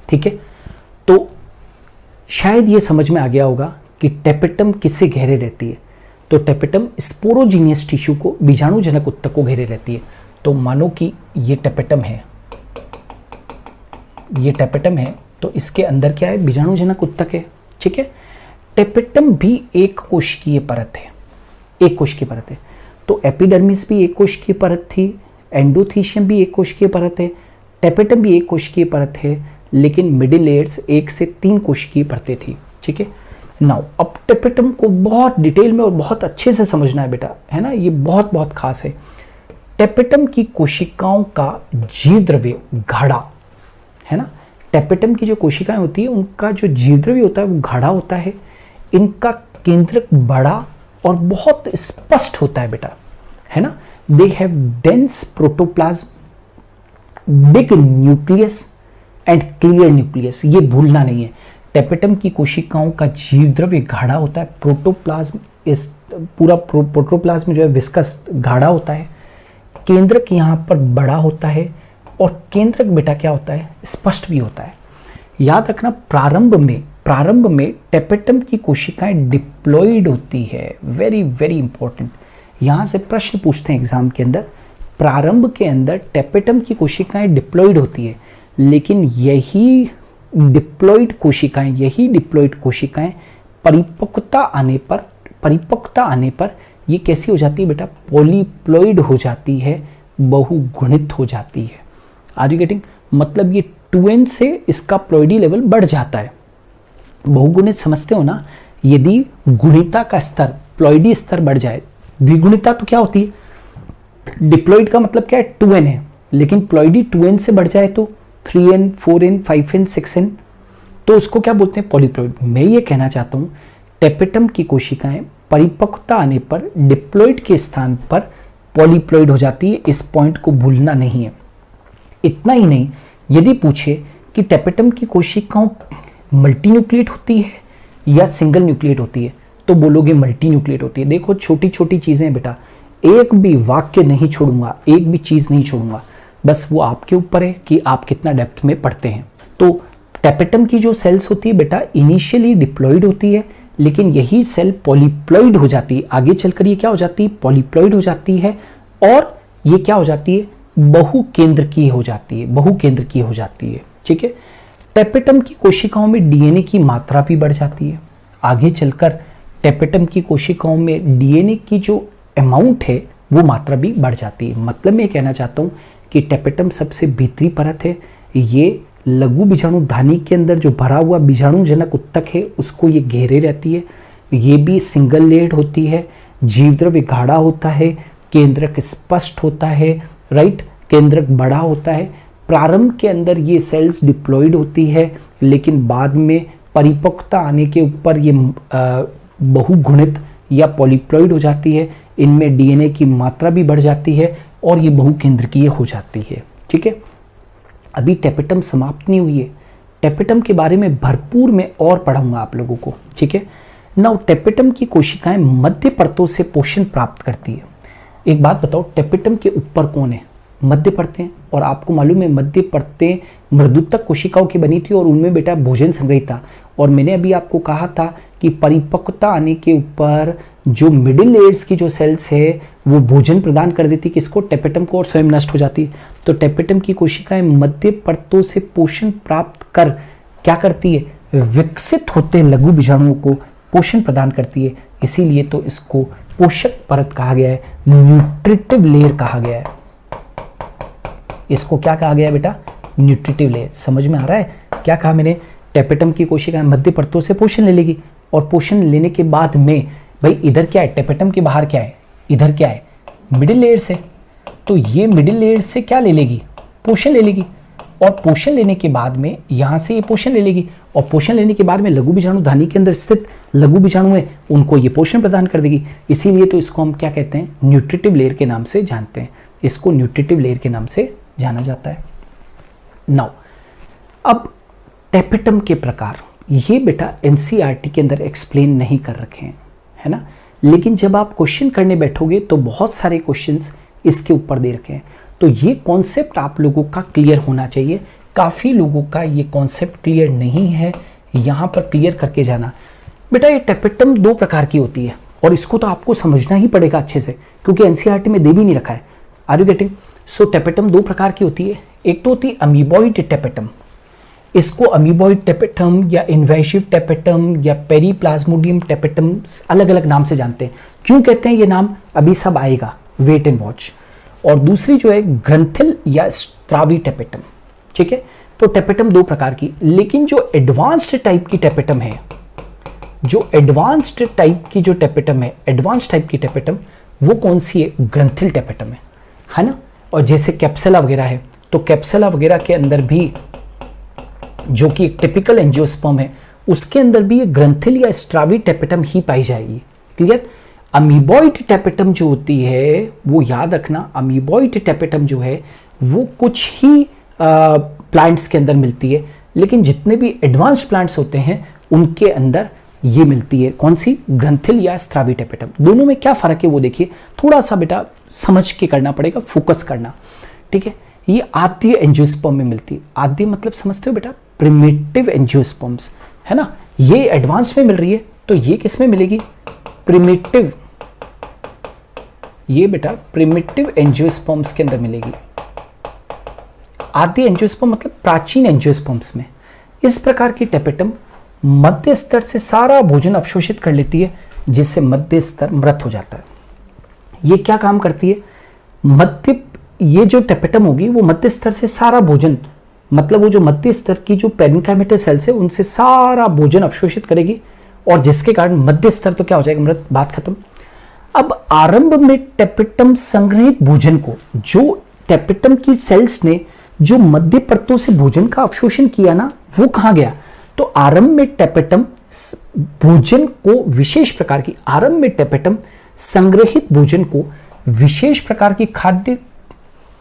ठीक है, तो शायद ये समझ में आ गया होगा कि टेपेटम किससे घेरे रहती है। तो टेपेटम स्पोरोजीनियस टिश्यू को, बीजाणुजनक उत्तक को घेरे रहती है। तो मानो कि ये टेपेटम है, ये टेपेटम है, तो इसके अंदर क्या है, बीजाणुजनक उत्तक है, ठीक है। टेपेटम भी एक कोशिकीय परत है, एक कोशिकीय परत है। तो एपिडर्मिस भी एक कोशिकीय परत थी, एंडोथीशियम भी एक कोशिकीय परत है, टेपेटम भी एक कोशिकीय परत है, लेकिन मिडिल लेयर्स 1 से 3 कोशिकीय परतें थी, ठीक है। नाउ अब टेपेटम को बहुत डिटेल में और बहुत अच्छे से समझना है बेटा, है ना, ये बहुत बहुत खास है। टेपेटम की कोशिकाओं का जीवद्रव्य घड़ा, है ना, टेपेटम की जो कोशिकाएं होती है उनका जो जीवद्रव्य होता है वो घड़ा होता है। इनका केंद्रक बड़ा और बहुत स्पष्ट होता है बेटा, है ना। They have dense protoplasm, big nucleus and clear nucleus, ये भूलना नहीं है। टेपेटम की कोशिकाओं का जीवद्रव्य गाढ़ा होता है, प्रोटोप्लाज्म, इस पूरा प्रोटोप्लाज्म जो है विस्कस गाढ़ा होता है, केंद्रक यहाँ पर बड़ा होता है और केंद्रक बेटा क्या होता है, स्पष्ट भी होता है। याद रखना, प्रारंभ में टेपेटम की कोशिकाएं डिप्लॉइड होती है, वेरी वेरी इंपॉर्टेंट। यहाँ से प्रश्न पूछते हैं एग्जाम के अंदर, प्रारंभ के अंदर टेपेटम की कोशिकाएं डिप्लॉइड होती है, लेकिन यही डिप्लॉइड कोशिकाएं परिपक्वता आने पर ये कैसी हो जाती है बेटा, पॉलीप्लॉइड हो जाती है, बहुगुणित हो जाती है। आर यू गेटिंग, मतलब ये 2n से इसका प्लॉइडी लेवल बढ़ जाता है। बहुगुणित समझते हो ना, यदि गुणिता का स्तर, प्लॉइडी स्तर बढ़ जाए, द्विगुणिता तो क्या होती है, डिप्लॉइड का मतलब क्या है, 2n है, लेकिन प्लॉइडी 2n से बढ़ जाए तो 3n, 4n, 5n, 6n, तो उसको क्या बोलते हैं, पॉलीप्लॉइड। मैं ये कहना चाहता हूं, टेपेटम की कोशिकाएं परिपक्वता आने पर डिप्लॉइड के स्थान पर पॉलीप्लॉइड हो जाती है। इस पॉइंट को भूलना नहीं है। इतना ही नहीं, यदि पूछे कि टेपेटम की कोशिकाओं मल्टीन्यूक्लिएट होती है या सिंगल न्यूक्लिएट होती है, तो बोलोगे मल्टीन्यूक्लिएट होती है। देखो छोटी छोटी चीजें बेटा, एक भी वाक्य नहीं छोड़ूंगा, एक भी चीज नहीं छोड़ूंगा, बस वो आपके ऊपर है कि आप कितना डेप्थ में पढ़ते हैं। तो टेपेटम की जो सेल्स होती है बेटा इनिशियली डिप्लॉइड होती है, लेकिन यही सेल पॉलीप्लॉइड हो जाती है, आगे चलकर ये क्या हो जाती है, पॉलीप्लॉइड हो जाती है, और ये क्या हो जाती है, बहुकेंद्रकीय हो जाती है, बहुकेंद्रकीय हो जाती है। ठीक है, टेपेटम की कोशिकाओं में डीएनए की मात्रा भी बढ़ जाती है। आगे चलकर टेपेटम की कोशिकाओं में डीएनए की जो अमाउंट है वो मात्रा भी बढ़ जाती है। मतलब मैं कहना चाहता हूँ कि टेपेटम सबसे भीतरी परत है, ये लघु बीजाणु धानी के अंदर जो भरा हुआ बीजाणुजनक उत्तक है उसको ये घेरे रहती है। ये भी सिंगल लेयर्ड होती है, जीवद्रव्य गाढ़ा होता है, केंद्रक स्पष्ट होता है, राइट, केंद्रक बड़ा होता है। प्रारंभ के अंदर ये सेल्स डिप्लॉइड होती है, लेकिन बाद में परिपक्वता आने के ऊपर ये बहुगुणित या पॉलीप्लॉइड हो जाती है। इनमें डीएनए की मात्रा भी बढ़ जाती है और ये बहुकेंद्रकीय हो जाती है। ठीक है, अभी टेपेटम समाप्त नहीं हुई है, टेपेटम के बारे में भरपूर मैं और पढ़ाऊंगा आप लोगों को। ठीक है, नाउ टेपेटम की कोशिकाएं मध्य परतों से पोषण प्राप्त करती है। एक बात बताओ, टेपेटम के ऊपर कौन है, मध्य परतें, और आपको मालूम है मध्य परतें मृदुतक कोशिकाओं की बनी थी और उनमें बेटा भोजन संग्रहित था। और मैंने अभी आपको कहा था कि परिपक्वता आने के ऊपर जो मिडिल लेयर्स की जो सेल्स है वो भोजन प्रदान कर देती किसको, टेपेटम को, और स्वयं नष्ट हो जाती। तो टेपेटम की कोशिकाएं मध्य परतों से पोषण प्राप्त कर क्या करती है, विकसित होते लघु बीजाणुओं को पोषण प्रदान करती है। इसीलिए तो इसको पोषक परत कहा गया है, न्यूट्रिटिव लेयर कहा गया है। इसको क्या कहा गया है बेटा, न्यूट्रिटिव लेयर। समझ में आ रहा है क्या कहा मैंने, टेपेटम की कोशिकाएं मध्य परतों से पोषण ले लेगी, और पोषण लेने के बाद में भाई इधर क्या है, टेपेटम के बाहर क्या है, इधर क्या है, मिडिल लेयर से, तो ये मिडिल लेयर से क्या ले लेगी, पोषण ले लेगी, और पोषण लेने के बाद में यहां से ये पोषण ले लेगी, और पोषण लेने के बाद में लघु बीजाणु धानी के अंदर स्थित लघु बीजाणु है उनको ये पोषण प्रदान कर देगी। इसीलिए तो इसको हम क्या कहते हैं, न्यूट्रिटिव लेयर के नाम से जानते हैं, इसको न्यूट्रिटिव लेयर के नाम से जाना जाता है। नाउ अब टेपेटम के प्रकार ये बेटा एनसीईआरटी के अंदर एक्सप्लेन नहीं कर रखे हैं, है ना, लेकिन जब आप क्वेश्चन करने बैठोगे तो बहुत सारे क्वेश्चंस इसके ऊपर दे रखे हैं। तो ये कॉन्सेप्ट आप लोगों का क्लियर होना चाहिए। काफ़ी लोगों का ये कॉन्सेप्ट क्लियर नहीं है, यहाँ पर क्लियर करके जाना। बेटा ये टेपेटम दो प्रकार की होती है और इसको तो आपको समझना ही पड़ेगा अच्छे से, क्योंकि एनसीईआरटी में दे भी नहीं रखा है। Are you getting? So tapetum दो प्रकार की होती है, एक तो होती है अमीबॉइड टेपेटम, इसको अमीबॉइड टेपेटम या इन्वेसिव टेपेटम या पेरीप्लाज्मोडियम टेपेटम अलग अलग नाम से जानते हैं। क्यों कहते हैं ये नाम, अभी सब आएगा, वेट एंड वॉच। और दूसरी जो है ग्रंथिल या स्त्रावी टेपेटम। ठीक है, तो टेपेटम दो प्रकार की, लेकिन जो एडवांस्ड टाइप की टेपेटम है, जो एडवांस्ड टाइप की जो टेपेटम है, एडवांस्ड टाइप की टेपेटम वो कौन सी है, ग्रंथिल टेपेटम है ना। और जैसे कैप्सुला वगैरह है, तो कैप्सुला वगैरह के अंदर भी जो कि एक टिपिकल एंजियोस्पर्म है, उसके अंदर भी ये ग्रंथिल या स्त्रावी टेपेटम ही पाई जाएगी। क्लियर? अमीबॉइड टेपेटम जो होती है वो याद रखना, अमीबॉइड टेपेटम जो है वो कुछ ही प्लांट्स के अंदर मिलती है, लेकिन जितने भी एडवांस्ड प्लांट्स होते हैं उनके अंदर ये मिलती है। कौन सी, ग्रंथिल या स्त्रावी टेपेटम। दोनों में क्या फर्क है वो देखिए, थोड़ा सा बेटा समझ के करना पड़ेगा, फोकस करना। ठीक है, ये आद्य एंजियोस्पर्म में मिलती है। आद्य मतलब समझते हो बेटा, प्रिमिटिव एंजियोस्पर्म्स, है ना। ये एडवांस में मिल रही है, तो ये किस में मिलेगी, प्रिमिटिव, ये बेटा प्रिमिटिव एंजियोस्पर्म्स के अंदर मिलेगी। आद्य एंजियोस्पर्म मतलब प्राचीन एंजियोस्पर्म्स में। इस प्रकार की टेपेटम मध्य स्तर से सारा भोजन अवशोषित कर लेती है, जिससे मध्य स्तर मृत हो जाता है। ये क्या काम करती है, मध्य, ये जो टेपेटम होगी वो मध्य स्तर से सारा भोजन, मतलब वो जो मध्य स्तर की जो पेरेन्काइमेटल सेल्स है उनसे सारा भोजन अवशोषित करेगी, और जिसके कारण मध्य स्तर तो क्या हो जाएगा, मृत, बात खत्म। अब आरंभ में टेपेटम संग्रहित भोजन को, जो टेपेटम की सेल्स ने जो मध्य परतों से भोजन का अवशोषण किया ना, वो कहां गया, तो आरंभ में टेपेटम भोजन को विशेष प्रकार की, आरंभ में टेपेटम संग्रहित भोजन को विशेष प्रकार की खाद्य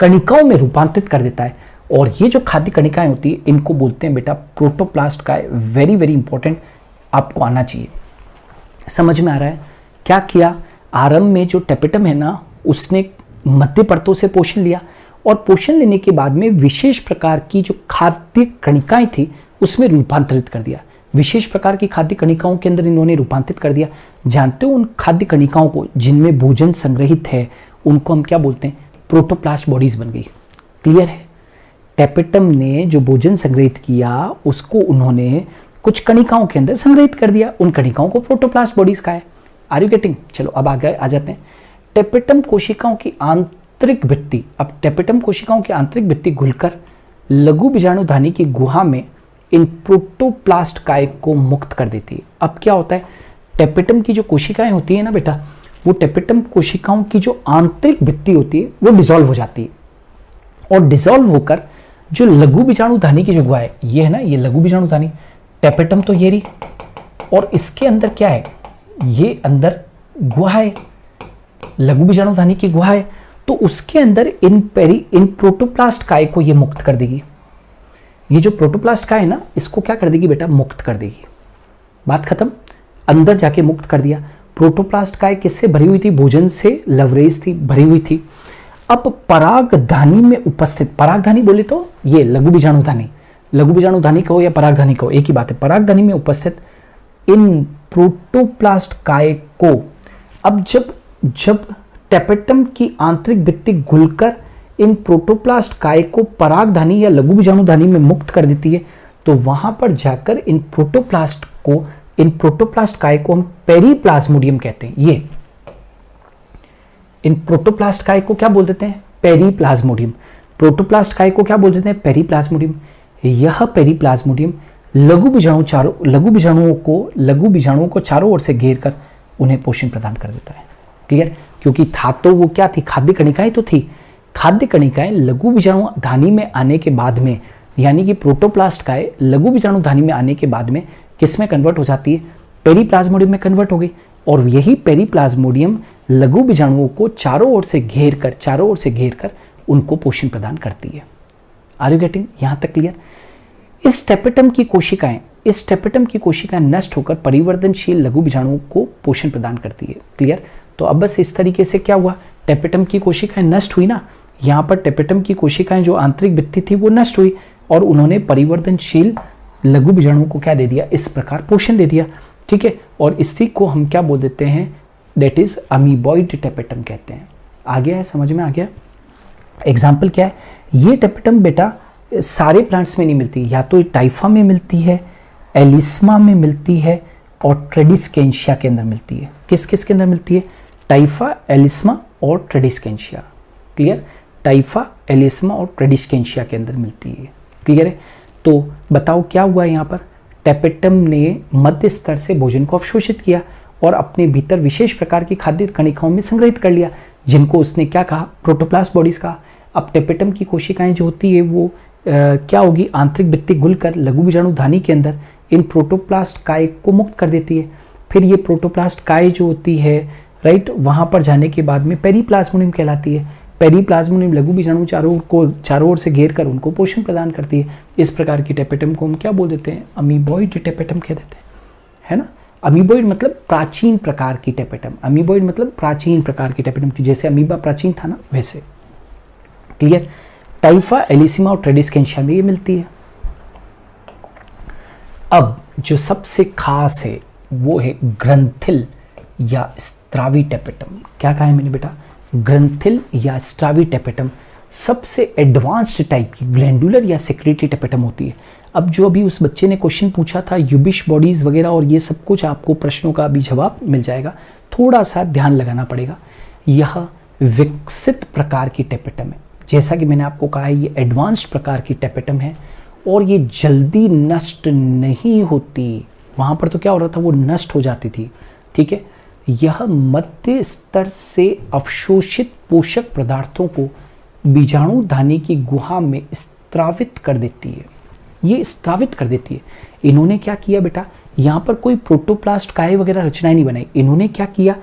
कणिकाओं में रूपांतरित कर देता है, और ये जो खाद्य कणिकाएं होती है इनको बोलते हैं बेटा प्रोटोप्लास्ट काय। वेरी वेरी इंपॉर्टेंट, आपको आना चाहिए। समझ में आ रहा है? क्या किया, आरंभ में जो टेपेटम है ना उसने मध्य परतों से पोषण लिया और पोषण लेने के बाद में विशेष प्रकार की जो खाद्य कणिकाएं थी उसमें रूपांतरित कर दिया। विशेष प्रकार की खाद्य कणिकाओं के अंदर इन्होंने रूपांतरित कर दिया। जानते हो उन खाद्य कणिकाओं को जिनमें भोजन संग्रहित है उनको हम क्या बोलते हैं? प्रोटोप्लास्ट बॉडीज बन गई। क्लियर है? टेपेटम ने जो भोजन संग्रहित किया उसको उन्होंने कुछ कणिकाओं के अंदर संग्रहित कर दिया, उन कणिकाओं को प्रोटोप्लास्ट बॉडीज कहा है। Are you getting? चलो अब आगे आ जाते हैं। टेपेटम कोशिकाओं की आंतरिक भित्ति, अब टेपेटम कोशिकाओं की आंतरिक भित्ति घुलकर लघु बीजाणुधानी की गुहा में इन प्रोटोप्लास्ट काय को मुक्त कर देती है। अब क्या होता है, टेपेटम की जो कोशिकाएं होती है ना बेटा, वो टेपेटम कोशिकाओं की जो आंतरिक भित्ति होती है वो डिसॉल्व हो जाती है और डिसॉल्व होकर जो लघु बीजाणुधानी की जो गुहा है, ये है ना, ये लघु बीजाणुधानी, टेपेटम तो ये रही और इसके अंदर क्या है, ये अंदर गुहा है, लघु बीजाणुधानी की गुहा है, तो उसके अंदर इन प्रोटोप्लास्ट काय को ये मुक्त कर देगी। ये जो प्रोटोप्लास्ट काय है ना इसको क्या कर देगी बेटा? मुक्त कर देगी। बात खत्म। अंदर जाके मुक्त कर दिया। प्रोटोप्लास्ट काय किससे भरी हुई थी? भोजन से, लवरेज थी, भरी हुई थी। अब परागधानी में उपस्थित, परागधानी बोले तो ये लघु बीजाणुधानी, लघु बीजाणुधानी कहो या परागधानी कहो एक ही बात है। परागधानी में उपस्थित इन प्रोटोप्लास्ट काय को अब जब टेपेटम की आंतरिक भित्ति घुलकर इन प्रोटोप्लास्ट काय को परागधानी या लघु बीजाणुधानी में मुक्त कर देती है तो वहां पर जाकर इन प्रोटोप्लास्ट काय को हम पेरीप्लाज्मोडियम कहते हैं। ये इन प्रोटोप्लास्ट काय को क्या बोल देते हैं? पेरीप्लाज्मोडियम। प्रोटोप्लास्ट काय को क्या बोल देते हैं? पेरीप्लाज्मोडियम। यह पेरीप्लाज्मोडियम लघु बीजाणुओं को चारों ओर से घेर कर उन्हें पोषण प्रदान कर देता है। क्लियर? क्योंकि था तो वो क्या थी? खाद्य कणिकाएं तो थी। खाद्य कणिकाएं लघु बीजाणुधानी में आने के बाद में, यानी कि प्रोटोप्लास्ट काय लघु बीजाणुधानी में आने के बाद में किस में कन्वर्ट हो जाती है? पेरीप्लाज्मोडियम में कन्वर्ट हो गई और यही पेरीप्लाज्मोडियम लघु बीजाणुओं को चारों ओर से घेर कर उनको पोषण प्रदान करती है। Are you getting? यहां तक क्लियर? इस टेपेटम की कोशिकाएं नष्ट होकर परिवर्तनशील लघु बीजाणुओं को पोषण प्रदान करती है। क्लियर? तो अब बस इस तरीके से क्या हुआ, टेपेटम की कोशिकाएं नष्ट हुई ना, यहाँ पर टेपेटम की कोशिकाएं जो आंतरिक भित्ति थी वो नष्ट हुई और उन्होंने परिवर्तनशील लघु बीजाणुओं को क्या दे दिया? इस प्रकार पोषण दे दिया। ठीक है, और इसी को हम क्या बोल देते हैं? दैट इज अमीबॉइड टेपेटम कहते हैं। आ गया है? समझ में आ गया? एग्जाम्पल क्या है? ये टेपेटम बेटा सारे प्लांट्स में नहीं मिलती, या तो टाइफा में मिलती है, एलिस्मा में मिलती है और ट्रेडिस्केंशिया के अंदर मिलती है। किस किस के अंदर मिलती है? टाइफा, एलिस्मा और ट्रेडिस्केंशिया। क्लियर? टाइफा, एलिस्मा और ट्रेडिस्केंशिया के अंदर मिलती है। क्लियर है? तो बताओ क्या हुआ यहाँ पर? टेपेटम ने मध्य स्तर से भोजन को अवशोषित किया और अपने भीतर विशेष प्रकार की खाद्य कणिकाओं में संग्रहित कर लिया, जिनको उसने क्या कहा? प्रोटोप्लास्ट बॉडीज कहा। अब टेपेटम की कोशिकाएं जो होती है वो क्या होगी? आंतरिक भित्ति घुलकर लघु बीजाणुधानी के अंदर इन प्रोटोप्लास्ट काय को मुक्त कर देती है। फिर ये प्रोटोप्लास्ट काय जो होती है, राइट, वहां पर जाने के बाद में पेरीप्लाज्मोडियम कहलाती है। पेरीप्लाज्मोडियम लघु बीजाणु चारों ओर से घेर कर उनको पोषण प्रदान करती है। इस प्रकार की टेपेटम को हम क्या बोल देते हैं? अमीबॉइड टेपेटम कह देते हैं, है ना। अमीबॉइड मतलब प्राचीन प्रकार की टेपेटम। अमीबॉइड मतलब प्राचीन प्रकार की टेपेटम की, जैसे अमीबा प्राचीन था ना वैसे। क्लियर? टाइफा, एलिसिमा और ट्रेडिस्केंशिया में ये मिलती है। अब जो सबसे खास है वो है ग्रंथिल या स्त्रावी टेपेटम। क्या कहा है मैंने बेटा? ग्रंथिल या स्त्रावी टेपेटम सबसे एडवांस्ड टाइप की ग्लैंडुलर या सेक्रेटरी टेपेटम होती है। अब जो अभी उस बच्चे ने क्वेश्चन पूछा था यूबिश बॉडीज वगैरह और ये सब कुछ, आपको प्रश्नों का अभी जवाब मिल जाएगा, थोड़ा सा ध्यान लगाना पड़ेगा। यह विकसित प्रकार की टेपेटम है। जैसा कि मैंने आपको कहा है ये एडवांस्ड प्रकार की टेपेटम है और ये जल्दी नष्ट नहीं होती। वहां पर तो क्या हो रहा था? वो नष्ट हो जाती थी। ठीक है, यह मध्य स्तर से अवशोषित पोषक पदार्थों को बीजाणुधानी की गुहा में स्त्रावित कर देती है। ये स्त्रावित कर देती है। इन्होंने क्या किया बेटा? यहाँ पर कोई प्रोटोप्लास्ट काय वगैरह रचनाएं नहीं बनाई। इन्होंने क्या किया?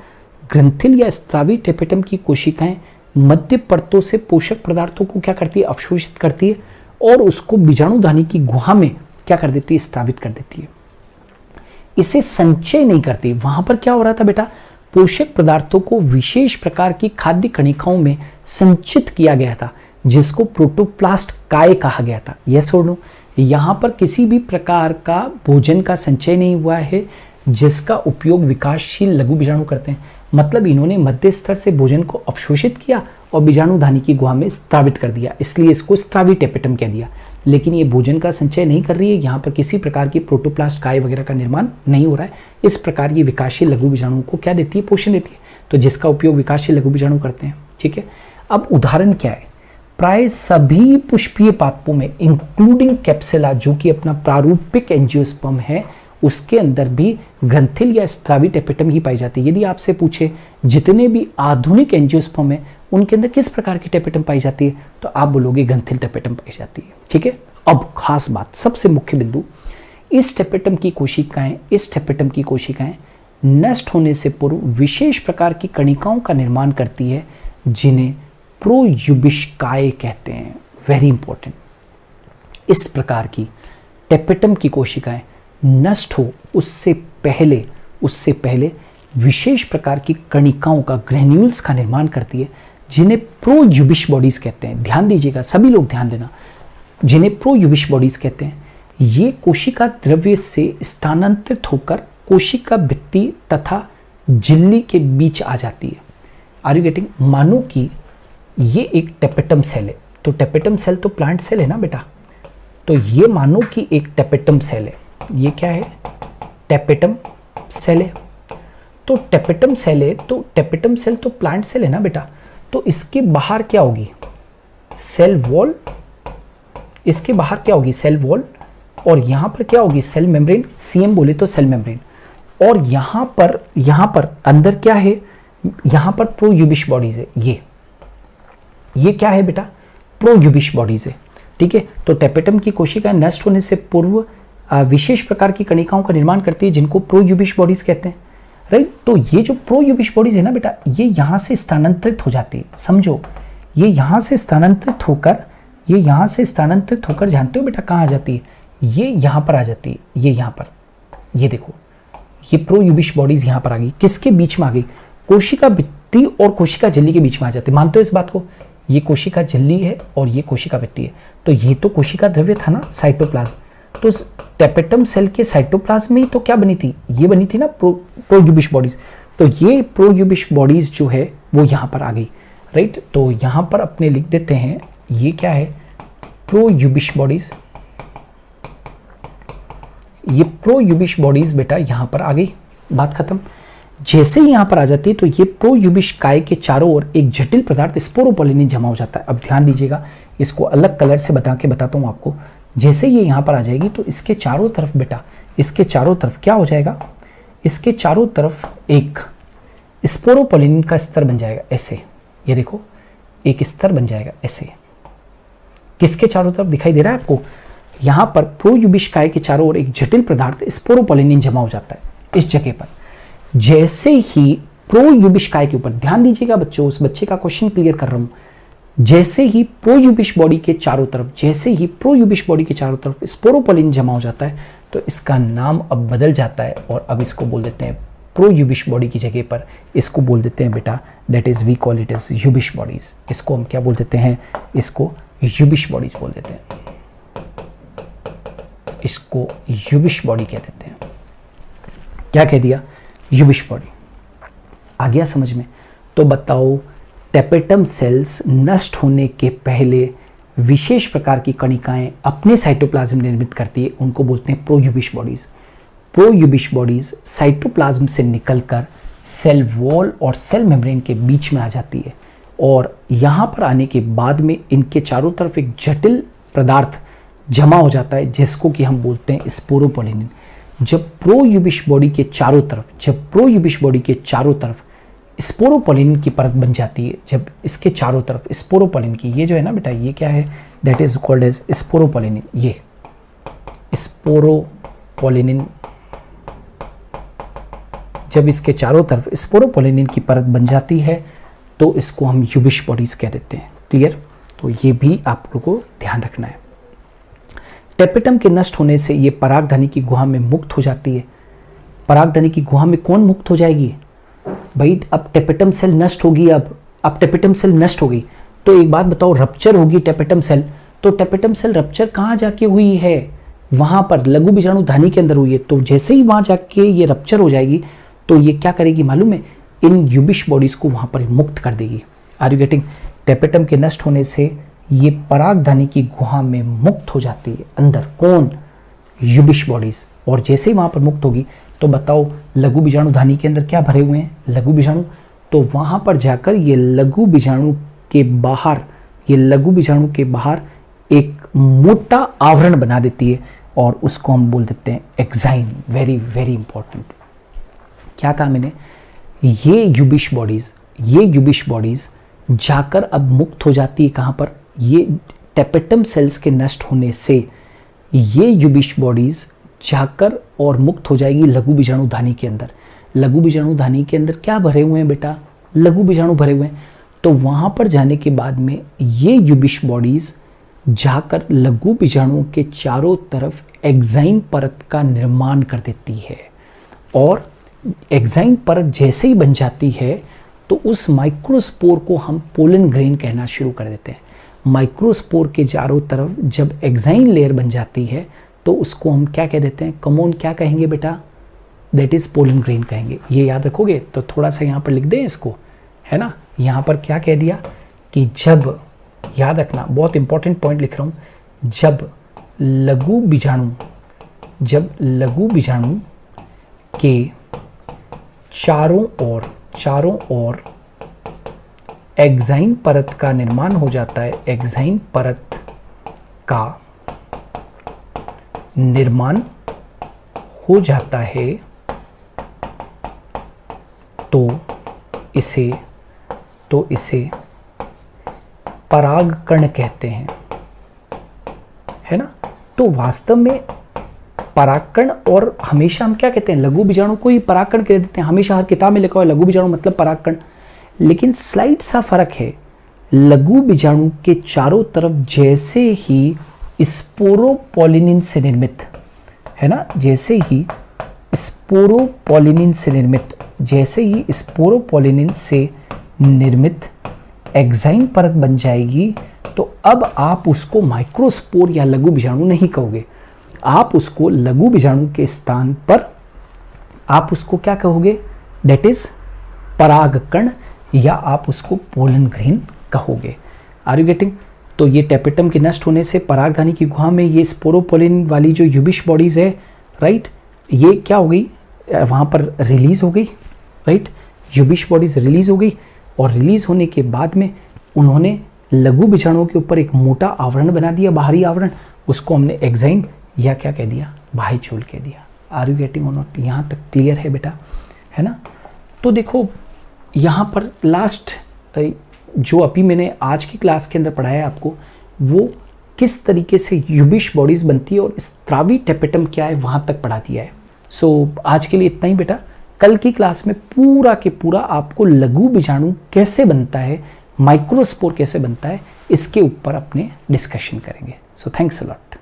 ग्रंथिल या स्त्रावी टेपेटम की कोशिकाएं मध्य परतों से पोषक पदार्थों को क्या करती है? अवशोषित करती है और उसको बीजाणुधानी की गुहा में क्या कर देती है, स्रावित कर देती है। इसे संचय नहीं करती। वहां पर क्या हो रहा था बेटा, पोषक पदार्थों को विशेष प्रकार की खाद्य कणिकाओं में संचित किया गया था, जिसको प्रोटोप्लास्ट काय कहा गया था। यस और नो? यहां पर किसी भी प्रकार का भोजन का संचय नहीं हुआ है जिसका उपयोग विकासशील लघु बीजाणु करते हैं। मतलब इन्होंने मध्य स्तर से भोजन को अवशोषित किया और बीजाणुधानी की गुहा में स्रावित कर दिया, इसलिए इसको स्रावी टेपेटम कह दिया। लेकिन ये भोजन का संचय नहीं कर रही है, यहाँ पर किसी प्रकार की प्रोटोप्लास्ट काय वगैरह का निर्माण नहीं हो रहा है। इस प्रकार ये विकासशील लघु बीजाणुओं को क्या देती है, पोषण देती है, तो जिसका उपयोग विकासशील लघु बीजाणु करते हैं। ठीक है, अब उदाहरण क्या है, प्राय सभी पुष्पीय पादपों में इंक्लूडिंग कैप्सुला, जो कि अपना प्रारूपिक एंजियोस्पर्म है, उसके अंदर भी ग्रंथिल या स्रावी टेपेटम ही पाई जाती है। यदि आपसे पूछे जितने भी आधुनिक एंजियोस्पर्म है उनके अंदर किस प्रकार की टेपेटम पाई जाती है, तो आप बोलोगे ग्रंथिल टेपेटम पाई जाती है। ठीक है, अब खास बात, सबसे मुख्य बिंदु, इस टेपेटम की कोशिकाएं नष्ट होने से पूर्व विशेष प्रकार की कणिकाओं का निर्माण करती है, जिन्हें प्रोयूबिशकाय कहते हैं। वेरी इंपॉर्टेंट, इस प्रकार की टेपेटम की कोशिकाएं नष्ट हो उससे पहले विशेष प्रकार की कणिकाओं का, ग्रेन्यूल्स का निर्माण करती है, जिन्हें प्रोयूबिश बॉडीज कहते हैं। ध्यान दीजिएगा, सभी लोग ध्यान देना, जिन्हें प्रोयूबिश बॉडीज कहते हैं। ये कोशिका द्रव्य से स्थानांतरित होकर कोशिका भित्ति तथा झिल्ली के बीच आ जाती है। Are you getting? मानो कि ये एक टेपेटम सेल है, तो टेपेटम सेल तो प्लांट सेल है ना बेटा, तो ये मानो कि एक टेपेटम सेल है। ये क्या है? टेपेटम सेल है। तो टेपेटम सेल है, तो टेपेटम सेल तो प्लांट सेल है ना बेटा, तो इसके बाहर क्या होगी? Cell wall. इसके बाहर क्या होगी? Cell wall. और यहां पर क्या होगी? Cell membrane. सीएम बोले तो सेल मेम्ब्रेन। और यहां पर अंदर क्या है? यहां पर प्रोयूबिश बॉडीज है। ये क्या है बेटा? प्रोयूबिश बॉडीज है। ठीक है, तो टेपेटम की कोशिकाएं नष्ट होने से पूर्व विशेष प्रकार की कणिकाओं का निर्माण करती है, जिनको प्रोयूबिश बॉडीज कहते हैं। राइट, तो ये जो प्रोयूबिश बॉडीज है ना बेटा, ये यहां से स्थानांतरित हो जाती है। समझो, ये यहां से स्थानांतरित होकर जानते हो बेटा कहां आ जाती है? ये यहां पर आ जाती है। ये यहां पर, ये देखो, ये प्रोयूबिश बॉडीज यहां पर आ गई। किसके बीच में आ गई? कोशिका भित्ति और कोशिका झिल्ली के बीच में आ जाती है। मानते हो इस बात को? ये कोशिका झिल्ली है और ये कोशिका भित्ति है, तो ये तो कोशिका द्रव्य था ना, साइटोप्लाज्म। तो टेपेटम सेल के साइटोप्लाज्म में तो क्या बनी थी? ये बनी थी ना प्रोयूबिश बॉडीज। तो ये प्रोयूबिश बॉडीज जो है वो यहां पर आ गई। राइट, तो यहां पर अपने लिख देते हैं, ये क्या है? प्रोयूबिश बॉडीज। ये प्रोयूबिश बॉडीज बेटा यहां पर आ गई, बात खत्म। जैसे ही यहां पर आ जाती है तो ये प्रोयूबिश काय के चारों ओर एक जटिल पदार्थ स्पोरोपोलिनिन जमा हो जाता है। अब ध्यान दीजिएगा, इसको अलग कलर से बताता हूं आपको। जैसे ये यहां पर आ जाएगी तो इसके चारों तरफ बेटा, इसके चारों तरफ क्या हो जाएगा? इसके चारों तरफ एक स्पोरोपोलिनिन का स्तर बन जाएगा, ऐसे। ये देखो, एक स्तर बन जाएगा ऐसे। किसके चारों तरफ दिखाई दे रहा है आपको? यहां पर प्रोयूबिश काय के चारों ओर एक जटिल पदार्थ स्पोरोपोलिनिन जमा हो जाता है इस जगह पर। जैसे ही प्रोयूबिश काय के ऊपर, ध्यान दीजिएगा बच्चों, उस बच्चे का क्वेश्चन क्लियर कर रहा हूं। जैसे ही प्रोयूबिश बॉडी के चारों तरफ स्पोरोपोलिन जमा हो जाता है, तो इसका नाम अब बदल जाता है और अब इसको बोल देते हैं प्रोयूबिश बॉडी की जगह पर इसको बोल देते हैं बेटा, that is we call it as यूबिश बॉडीज। इसको हम क्या बोल देते हैं? इसको यूबिश बॉडीज बोल देते हैं। इसको यूबिश बॉडी कह देते हैं। क्या कह दिया? यूबिश बॉडी। आ गया समझ में? तो बताओ, टेपेटम सेल्स नष्ट होने के पहले विशेष प्रकार की कणिकाएं अपने साइटोप्लाज्म निर्मित करती है, उनको बोलते हैं प्रोयूबिश बॉडीज। प्रोयूबिश बॉडीज साइटोप्लाज्म से निकलकर सेल वॉल और सेल मेम्ब्रेन के बीच में आ जाती है, और यहां पर आने के बाद में इनके चारों तरफ एक जटिल पदार्थ जमा हो जाता है, जिसको कि हम बोलते हैं स्पोरोपोलिनिन। जब प्रोयूबिश बॉडी के चारों तरफ स्पोरोपोलिनिन की परत बन जाती है, जब इसके चारों तरफ स्पोरोपोलिनिन की, ये जो है ना बेटा, ये क्या है? That is called as sporopollenin. ये स्पोरोपोलिनिन, जब इसके चारों तरफ स्पोरोपोलिनिन की परत बन जाती है तो इसको हम यूबिश बॉडीज कह देते हैं। क्लियर? तो ये भी आप लोगों को ध्यान रखना है। टेपेटम के नष्ट होने से ये परागधनी की गुहा में मुक्त हो जाती है। परागधनी की गुहा में कौन मुक्त हो जाएगी भाई? अब टेपेटम सेल नष्ट होगी। अब टेपेटम सेल नष्ट हो गई तो एक बात बताओ, रप्चर होगी टेपेटम सेल, तो टेपेटम सेल रप्चर कहाँ जाके हुई है? वहां पर लघु बीजाणु धानी के अंदर हुई है। तो जैसे ही वहां जाके ये रप्चर हो जाएगी तो ये क्या करेगी मालूम है? इन यूबिश बॉडीज को वहां पर मुक्त कर देगी। Are you getting? टेपेटम के नष्ट होने से ये परागधनी की गुहा में मुक्त हो जाती है। अंदर कौन? यूबिश बॉडीज। और जैसे ही वहां पर मुक्त होगी तो बताओ लघु बीजाणु धानी के अंदर क्या भरे हुए हैं? लघु बीजाणु। तो वहां पर जाकर ये लघु बीजाणु के बाहर, ये लघु बीजाणु के बाहर एक मोटा आवरण बना देती है और उसको हम बोल देते हैं एक्साइन। Very very important. क्या कहा मैंने? ये यूबिश बॉडीज जाकर अब मुक्त हो जाती है कहां पर? ये टेपेटम सेल्स के नष्ट होने से ये यूबिश बॉडीज जाकर और मुक्त हो जाएगी लघु बीजाणु धानी के अंदर। लघु बीजाणु धानी के अंदर क्या भरे हुए हैं बेटा? लघु बीजाणु भरे हुए हैं। तो वहां पर जाने के बाद में ये यूबिश बॉडीज जाकर लघु बीजाणुओं के चारों तरफ एक्साइन परत का निर्माण कर देती है। और एक्साइन परत जैसे ही बन जाती है तो उस माइक्रोस्पोर को हम पोलन ग्रेन कहना शुरू कर देते हैं। माइक्रोस्पोर के चारों तरफ जब एक्साइन लेयर बन जाती है तो उसको हम क्या कह देते हैं? कमोन क्या कहेंगे बेटा? दैट इज पोलन ग्रेन कहेंगे। ये याद रखोगे तो थोड़ा सा यहाँ पर लिख दें इसको, है ना। यहाँ पर क्या कह दिया कि जब, याद रखना बहुत इंपॉर्टेंट पॉइंट लिख रहा हूँ, जब लघु बीजाणु के चारों ओर एक्साइन परत का निर्माण हो जाता है, एक्साइन परत का निर्माण हो जाता है तो इसे परागकण कहते हैं, है ना। तो वास्तव में परागकण, और हमेशा हम क्या कहते हैं? लघु बीजाणु को ही परागकण कह देते हैं। हमेशा हर किताब में लिखा हुआ है लघु बीजाणु मतलब परागकण। लेकिन स्लाइड सा फर्क है। लघु बीजाणु के चारों तरफ जैसे ही स्पोरोपोलिनिन से निर्मित, है ना, जैसे ही स्पोरोपोलिनिन से निर्मित एक्साइन परत बन जाएगी तो अब आप उसको माइक्रोस्पोर या लघु बीजाणु नहीं कहोगे। आप उसको लघु बीजाणु के स्थान पर आप उसको क्या कहोगे? दैट इज परागकण, या आप उसको पोलन ग्रेन कहोगे। Are you getting? तो ये टेपेटम के नष्ट होने से परागधानी की गुहा में ये स्पोरोपोलिन वाली जो यूबिश बॉडीज है, राइट, ये क्या हो गई? वहां पर रिलीज हो गई, राइट। यूबिश बॉडीज रिलीज हो गई और रिलीज होने के बाद में उन्होंने लघु बीजाणुओं के ऊपर एक मोटा आवरण बना दिया, बाहरी आवरण। उसको हमने एक्साइन या क्या कह दिया? बाह्यचूल कह दिया। आर यू गेटिंग और नॉट? यहाँ तक क्लियर है बेटा, है ना। तो देखो यहाँ पर लास्ट जो अभी मैंने आज की क्लास के अंदर पढ़ाया आपको, वो किस तरीके से यूबिश बॉडीज बनती है और स्त्रावी टेपेटम क्या है वहाँ तक पढ़ा दिया है। सो आज के लिए इतना ही बेटा। कल की क्लास में पूरा के पूरा आपको लघु बीजाणु कैसे बनता है, माइक्रोस्पोर कैसे बनता है, इसके ऊपर अपने डिस्कशन करेंगे। So thanks a lot.